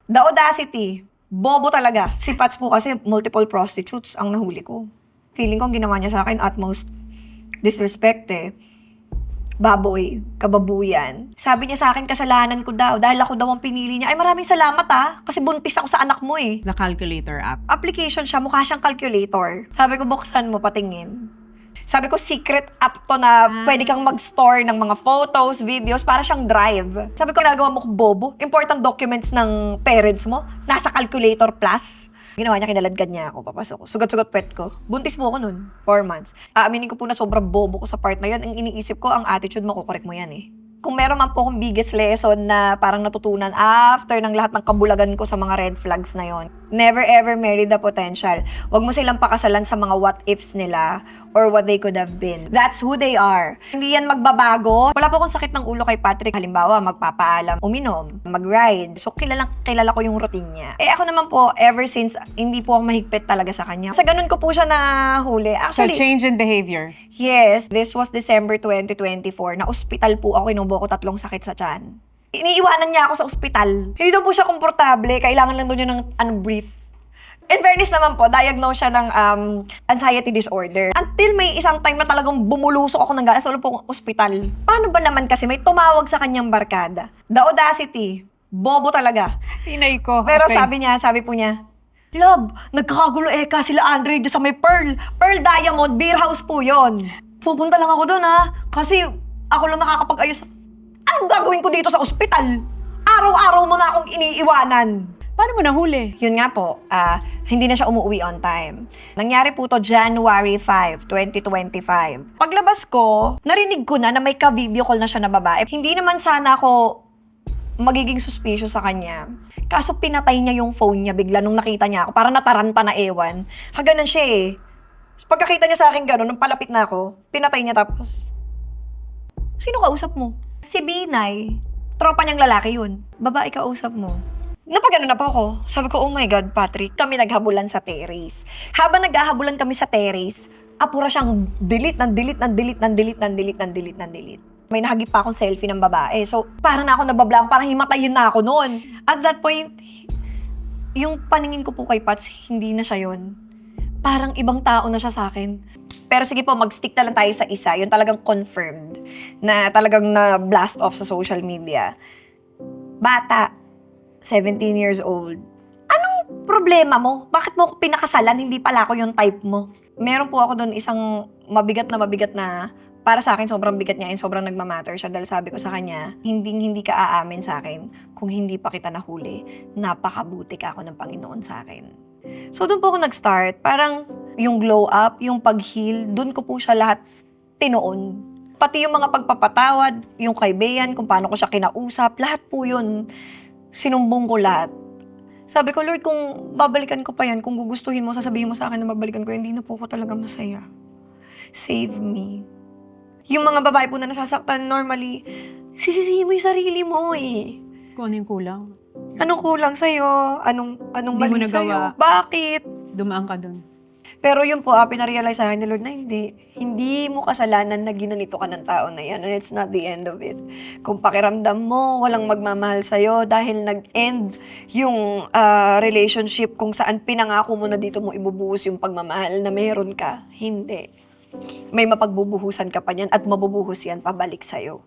The audacity. Bobo talaga. Si Pats po kasi multiple prostitutes ang nahuli ko. Feeling ko ang ginawa niya sa akin utmost disrespect eh. Baboy, kababuyan. Sabi niya sa akin, kasalanan ko daw dahil ako daw ang pinili niya. Ay, maraming salamat kasi buntis ako sa anak mo eh. The calculator app. Application siya, mukha siyang calculator. Sabi ko, buksan mo, patingin. Sabi ko, secret app to na pwede kang mag-store ng mga photos, videos, para siyang drive. Sabi ko, nagawa mo ko bobo. Important documents ng parents mo, nasa calculator plus. Ginawa niya, kinaladkad niya ako, papasok ko. Sugat-sugat pet ko. Buntis mo ako nun, 4 months. Aaminin ko po na sobrang bobo ko sa part na yun. Ang iniisip ko, ang attitude mo, kukorek mo yan eh. Kung meron man po akong biggest lesson na parang natutunan after ng lahat ng kabulagan ko sa mga red flags na yon, never ever marry the potential. Huwag mo silang pakasalan sa mga what ifs nila or what they could have been. That's who they are. Hindi yan magbabago. Wala po akong sakit ng ulo kay Patrick. Halimbawa, magpapaalam, uminom, mag-ride. So, kilala ko yung routine niya. Eh ako naman po, ever since, hindi po ako mahigpit talaga sa kanya. Sa ganun ko po siya nahuli. So, Actually, change in behavior. yes, this was December 2024. Na-hospital po ako, inubo ko 3 sakit sa tiyan. Iniiwanan niya ako sa ospital. Hindi daw po siya komportable, kailangan lang daw niya ng breathe. In fairness naman po, diagnose siya ng anxiety disorder. Until may isang time na talagang bumulusok ako ng ganas, wala po akong ospital. Paano ba naman kasi may tumawag sa kanyang barkada? The audacity. Bobo talaga. Hinay ko. Pero Okay. sabi po niya, Love, nagkakagulo sila Andre dyan sa may Pearl. Pearl Diamond, beer house po yon. Pupunta lang ako doon kasi ako lang nakakapag-ayos. Anong gagawin ko dito sa ospital? Araw-araw mo na akong iniiwanan. Paano mo nahuli? Yun nga po, hindi na siya umuwi on time. Nangyari po to January 5, 2025. Paglabas ko, narinig ko na may ka-video call na siya na babae. Hindi naman sana ako magiging suspicious sa kanya. Kaso pinatay niya yung phone niya bigla nung nakita niya ako. Parang nataranta na ewan. Haganan siya eh. Pagkakita niya sa akin gano'n, nung palapit na ako, pinatay niya tapos, sino kausap mo? Si Binay. Tropa niyang lalaki yun. Babae kausap mo. Napagano na po ako. Sabi ko, oh my God, Patrick, kami naghabulan sa terrace. Habang naghahabulan kami sa terrace, apura siyang delete. May nahagip pa akong selfie ng babae. So, parang na ako nabablank, parang himatayin na ako noon. At that point, yung paningin ko po kay Pats, hindi na siya yun. Parang ibang tao na siya sa akin. Pero sige po, mag-stick na lang tayo sa isa. Yung talagang confirmed na talagang na-blast off sa social media. Bata, 17 years old. Anong problema mo? Bakit mo ako pinakasalan? Hindi pala ako yung type mo. Meron po ako doon isang mabigat na para sa akin, sobrang bigat niya and sobrang nagmamatter siya dahil sabi ko sa kanya, hindi ka aamin sa akin kung hindi pa kita nahuli. Napakabuti ka ako ng Panginoon sa akin. So, doon po ako nag-start. Parang yung glow up, yung pag-heal, doon ko po siya lahat tinoon. Pati yung mga pagpapatawad, yung kay Beyan, kung paano ko siya kinausap, lahat po yun. Sinumbong ko lahat. Sabi ko, Lord, kung babalikan ko pa yan, kung gugustuhin mo, sasabihin mo sa akin na babalikan ko, hindi na po ako talaga masaya. Save me. Yung mga babae po na nasasaktan, normally, sisisihin mo yung sarili mo eh. Kung ano yung kulang. Anong kulang sa'yo? Anong Hindi mo mali nagawa. sa'yo? Bakit? Dumaan ka dun. Pero yun po, pinarealize sa akin ni Lord na hindi mo kasalanan na ginanito ka ng tao na yan and it's not the end of it. Kung pakiramdam mo, walang magmamahal sa'yo dahil nag-end yung relationship kung saan pinangako mo na dito mo ibubuhos yung pagmamahal na meron ka, hindi. May mapagbubuhusan ka pa niyan at mabubuhos yan pabalik sa'yo.